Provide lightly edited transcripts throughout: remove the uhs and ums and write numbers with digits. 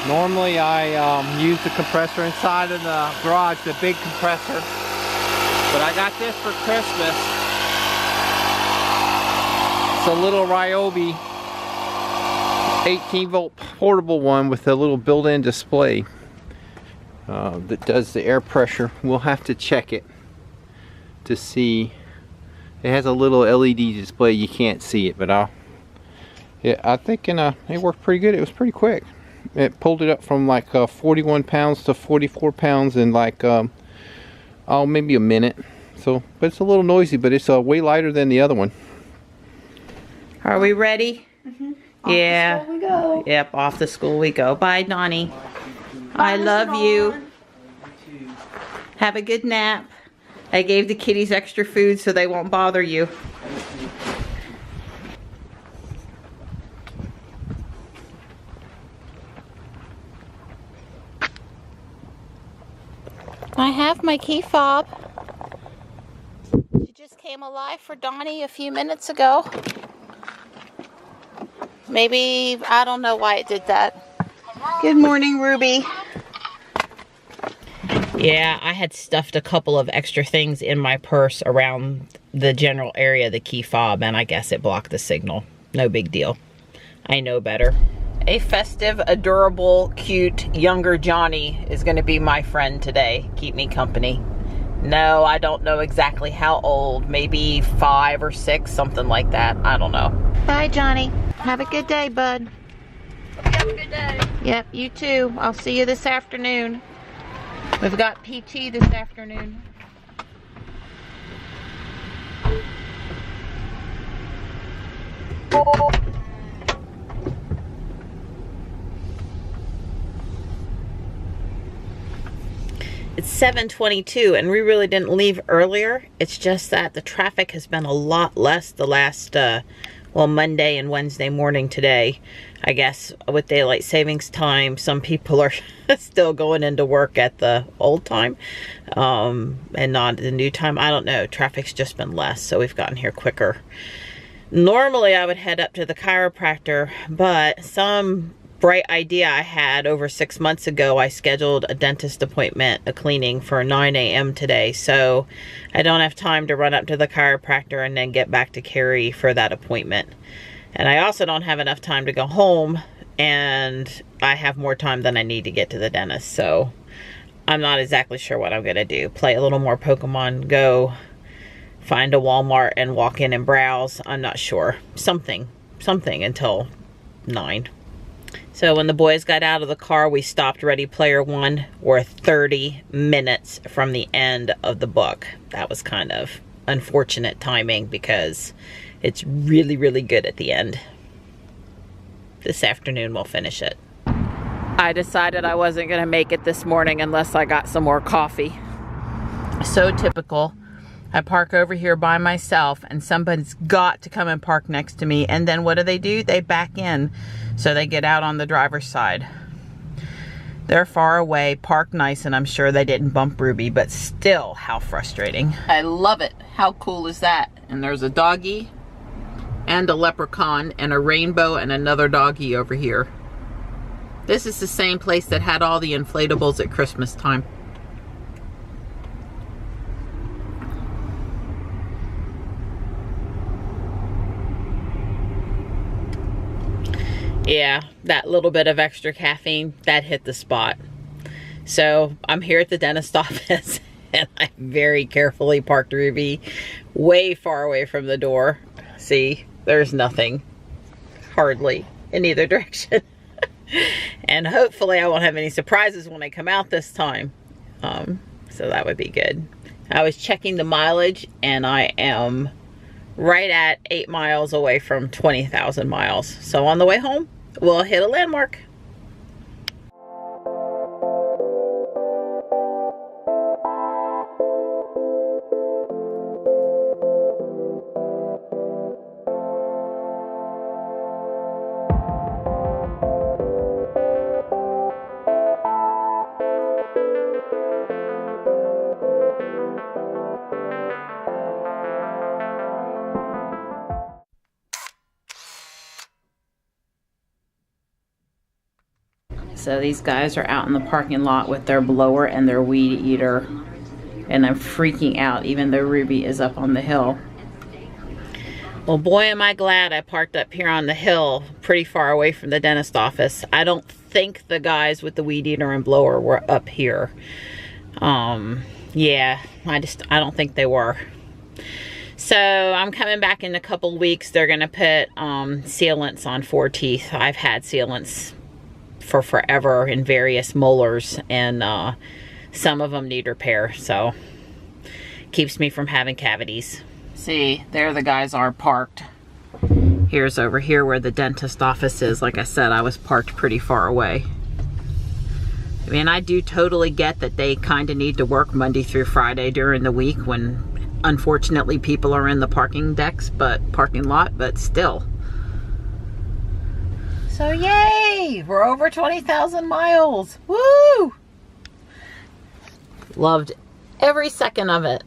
Normally I use the compressor inside of the garage, the big compressor. But I got this for Christmas. It's a little Ryobi 18-volt portable one with a little built-in display that does the air pressure. We'll have to check it to see. It has a little LED display. You can't see it, but I think it worked pretty good. It was pretty quick. It pulled it up from like 41 pounds to 44 pounds in like maybe a minute. So, but it's a little noisy, but it's way lighter than the other one. Are we ready? Mm-hmm. Yeah. Off the school we go. Yep, off the school we go. Bye, Donnie. I love you. Have a good nap. I gave the kitties extra food so they won't bother you. I have my key fob. She just came alive for Donnie a few minutes ago. Maybe, I don't know why it did that. Good morning, Ruby. Yeah, I had stuffed a couple of extra things in my purse around the general area of the key fob, and I guess it blocked the signal. No big deal. I know better. A festive, adorable, cute, younger Johnny is going to be my friend today. Keep me company. No, I don't know exactly how old. Maybe 5 or 6, something like that. I don't know. Bye, Johnny. Have a good day, bud. Have a good day. Yep, you too. I'll see you this afternoon. We've got PT this afternoon. It's 7:22 and we really didn't leave earlier. It's just that the traffic has been a lot less the last, well, Monday and Wednesday morning today. I guess with daylight savings time, some people are still going into work at the old time and not the new time. I don't know. Traffic's just been less, so we've gotten here quicker. Normally, I would head up to the chiropractor, but some bright idea I had over 6 months ago, I scheduled a dentist appointment, a cleaning for 9 a.m. today, so I don't have time to run up to the chiropractor and then get back to Carrie for that appointment. And I also don't have enough time to go home, and I have more time than I need to get to the dentist, so I'm not exactly sure what I'm gonna do. Play a little more Pokemon Go, find a Walmart and walk in and browse. I'm not sure. Something until 9. So when the boys got out of the car, we stopped Ready Player One. We're 30 minutes from the end of the book. That was kind of unfortunate timing because it's really, really good at the end. This afternoon we'll finish it. I decided I wasn't gonna make it this morning unless I got some more coffee. So typical. I park over here by myself and somebody's got to come and park next to me, and then what do? They back in. So they get out on the driver's side. They're far away, parked nice, and I'm sure they didn't bump Ruby, but still, how frustrating. I love it. How cool is that? And there's a doggy and a leprechaun and a rainbow and another doggy over here. This is the same place that had all the inflatables at Christmas time. Yeah, that little bit of extra caffeine, that hit the spot. So I'm here at the dentist office and I very carefully parked Ruby way far away from the door. See, there's nothing, hardly, in either direction. And hopefully I won't have any surprises when I come out this time. So that would be good. I was checking the mileage and I am right at 8 miles away from 20,000 miles. So on the way home, we'll hit a landmark. So these guys are out in the parking lot with their blower and their weed eater. And I'm freaking out even though Ruby is up on the hill. Well, boy, am I glad I parked up here on the hill pretty far away from the dentist office. I don't think the guys with the weed eater and blower were up here. Yeah, I don't think they were. So I'm coming back in a couple weeks. They're gonna put sealants on 4 teeth. I've had sealants for forever in various molars, and some of them need repair, so keeps me from having cavities. See, there the guys are parked. Here's over here where the dentist office is. Like I said, I was parked pretty far away. I mean, I do totally get that they kind of need to work Monday through Friday during the week when unfortunately people are in the parking lot, but still. So yay, we're over 20,000 miles. Woo! Loved every second of it.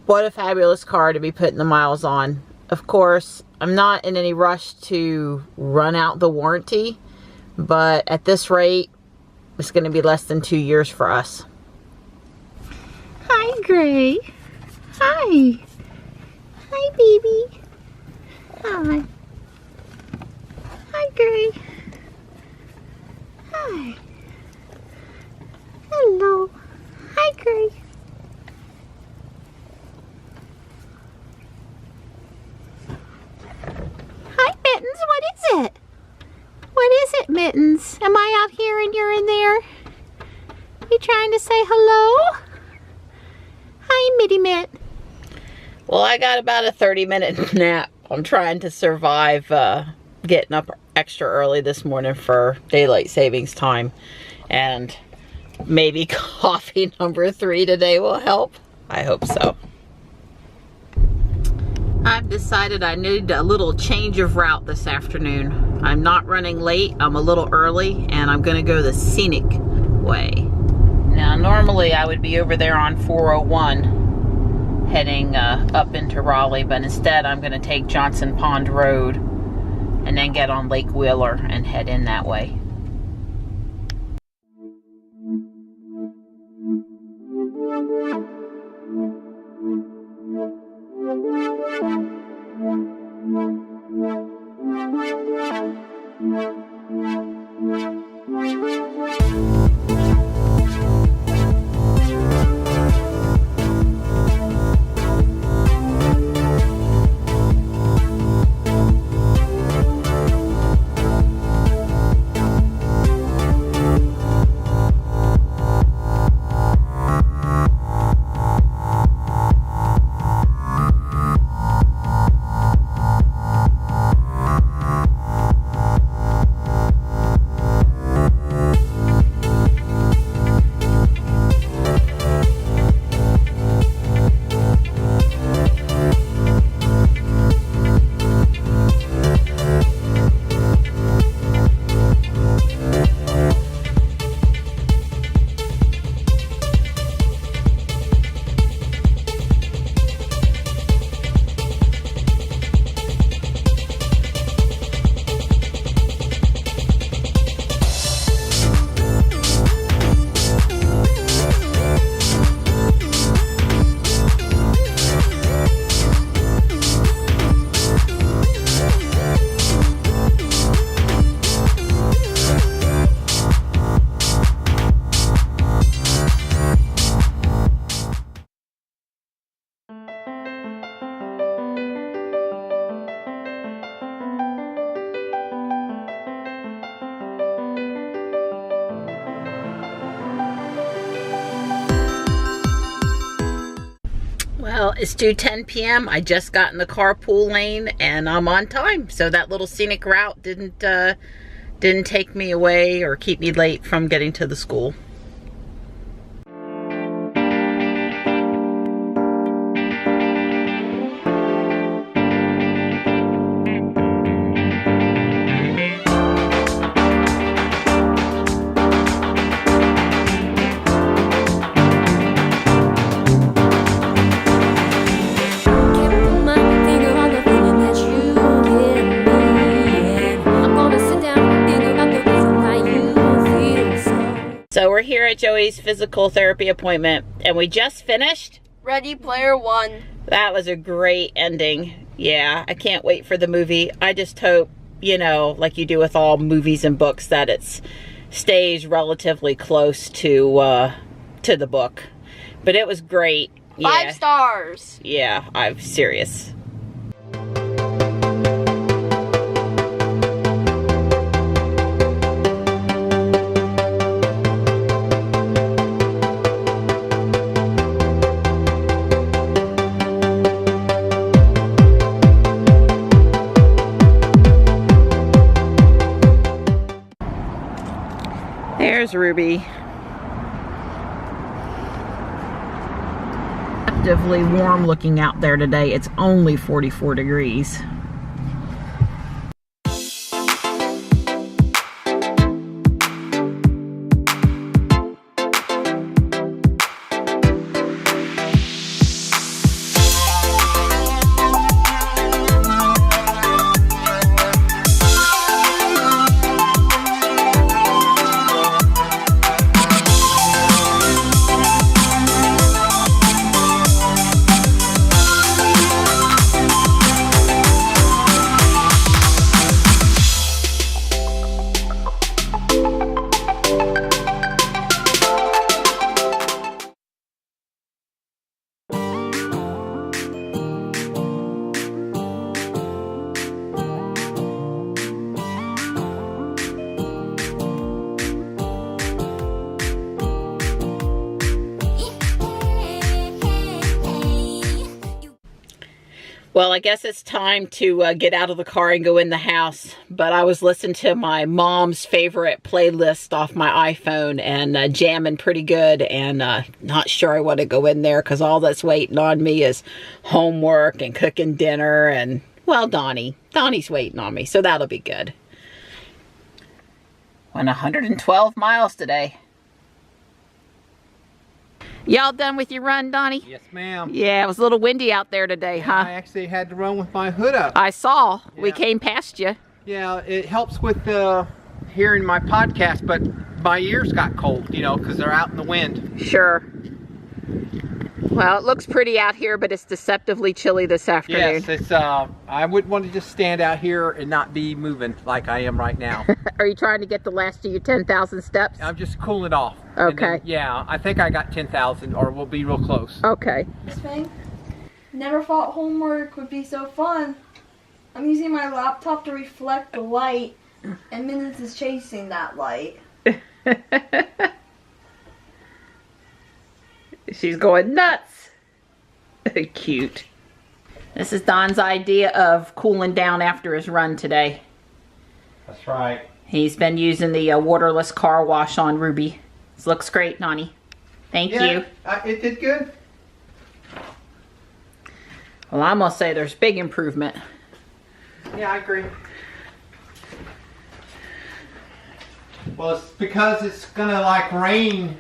What a fabulous car to be putting the miles on. Of course, I'm not in any rush to run out the warranty, but at this rate, it's going to be less than 2 years for us. Hi, Gray. Hi. Hi, baby. Hi. Hi, Gray. Hi. Hello. Hi, Gray. Hi, Mittens. What is it? What is it, Mittens? Am I out here and you're in there? You trying to say hello? Hi, Mitty Mitt. Well, I got about a 30-minute nap. I'm trying to survive getting up extra early this morning for daylight savings time. And maybe coffee number 3 today will help. I hope so. I've decided I need a little change of route this afternoon. I'm not running late, I'm a little early, and I'm gonna go the scenic way. Now normally I would be over there on 401 heading up into Raleigh, but instead I'm gonna take Johnson Pond Road and then get on Lake Wheeler and head in that way. Well, it's due 10 p.m. I just got in the carpool lane and I'm on time. So that little scenic route didn't take me away or keep me late from getting to the school. Finger on the feeling that you give me, and I'm gonna sit down, think at Joey's physical therapy appointment, and we just finished. Ready Player One. That was a great ending. Yeah, I can't wait for the movie. I just hope, you know, like you do with all movies and books, that it stays relatively close to the book. But it was great. 5 stars. Yeah, I'm serious. There's Ruby. Relatively warm looking out there today. It's only 44 degrees. Well, I guess it's time to get out of the car and go in the house. But I was listening to my mom's favorite playlist off my iPhone and jamming pretty good. And not sure I want to go in there because all that's waiting on me is homework and cooking dinner. And, well, Donnie's waiting on me. So that'll be good. Went 112 miles today. Y'all done with your run, Donnie? Yes, ma'am. Yeah, it was a little windy out there today, huh? I actually had to run with my hood up. I saw. Yeah. We came past you. Yeah, it helps with hearing my podcast, but my ears got cold, you know, because they're out in the wind. Sure. Well, it looks pretty out here, but it's deceptively chilly this afternoon. Yes, it's. I wouldn't want to just stand out here and not be moving like I am right now. Are you trying to get the last of your 10,000 steps? I'm just cooling off. Okay. Then, yeah, I think I got 10,000, or we'll be real close. Okay. This thing. Never thought homework would be so fun. I'm using my laptop to reflect the light, and Minutes is chasing that light. She's going nuts. Cute. This is Don's idea of cooling down after his run today. That's right. He's been using the waterless car wash on Ruby. This looks great, Donnie. Thank you. It did good. Well, I'm going to say there's big improvement. Yeah, I agree. Well, it's because it's gonna like rain.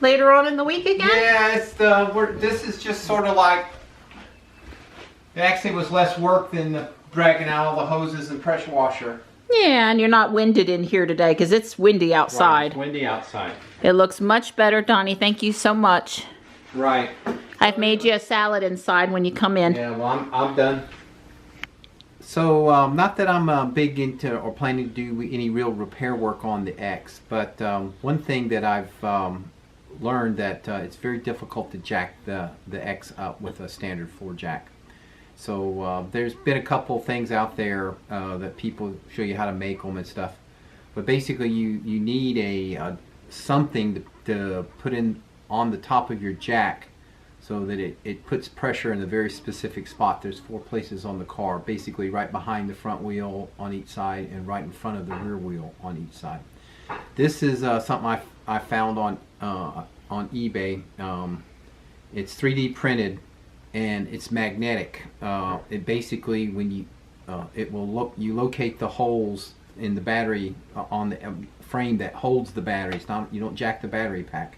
Later on in the week again? Yeah, it's this is just sort of like, it actually was less work than dragging out all the hoses and pressure washer. Yeah, and you're not winded in here today because it's windy outside. Right, it's windy outside. It looks much better, Donnie. Thank you so much. Right. I've made you a salad inside when you come in. Yeah, well, I'm done. So, not that I'm big into or planning to do any real repair work on the X, but one thing that I've learned that it's very difficult to jack the X up with a standard floor jack. So there's been a couple things out there that people show you how to make them and stuff, but basically you need a something to put in on the top of your jack so that it puts pressure in a very specific spot. There's 4 places on the car, basically right behind the front wheel on each side and right in front of the rear wheel on each side. This is something I found on eBay. It's 3D printed and it's magnetic. It basically, when you you locate the holes in the battery on the frame that holds the batteries. You don't jack the battery pack,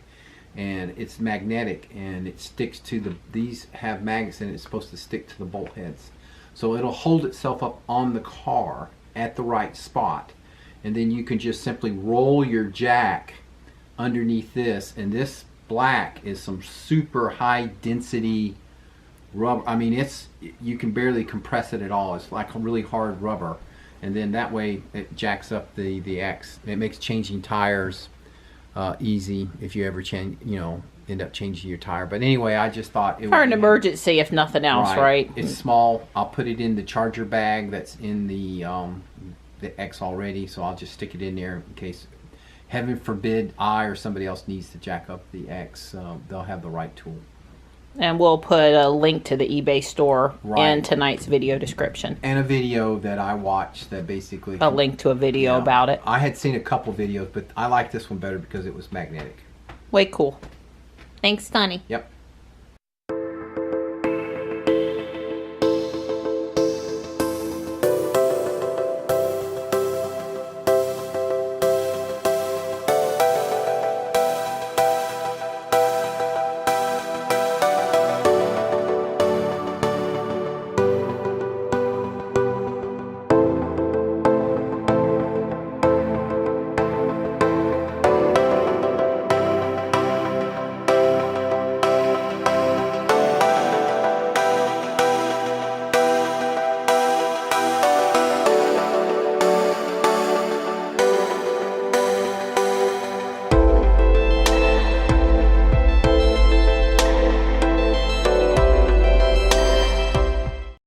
and it's magnetic and it sticks to these have magnets and it's supposed to stick to the bolt heads, so it'll hold itself up on the car at the right spot. and then you can just simply roll your jack underneath this, and this black is some super high density rubber. I mean, you can barely compress it at all. It's like a really hard rubber, and then that way it jacks up the X. It makes changing tires easy if you ever change, end up changing your tire. But anyway, I just thought it For would an be emergency, if nothing else, right? It's small. I'll put it in the charger bag that's in the X already, so I'll just stick it in there in case, heaven forbid, I or somebody else needs to jack up the X. They'll have the right tool. And we'll put a link to the eBay store Right. in tonight's video description. And a video that I watched that basically... A link to a video about it. I had seen a couple videos, but I like this one better because it was magnetic. Way cool. Thanks, Sonny. Yep.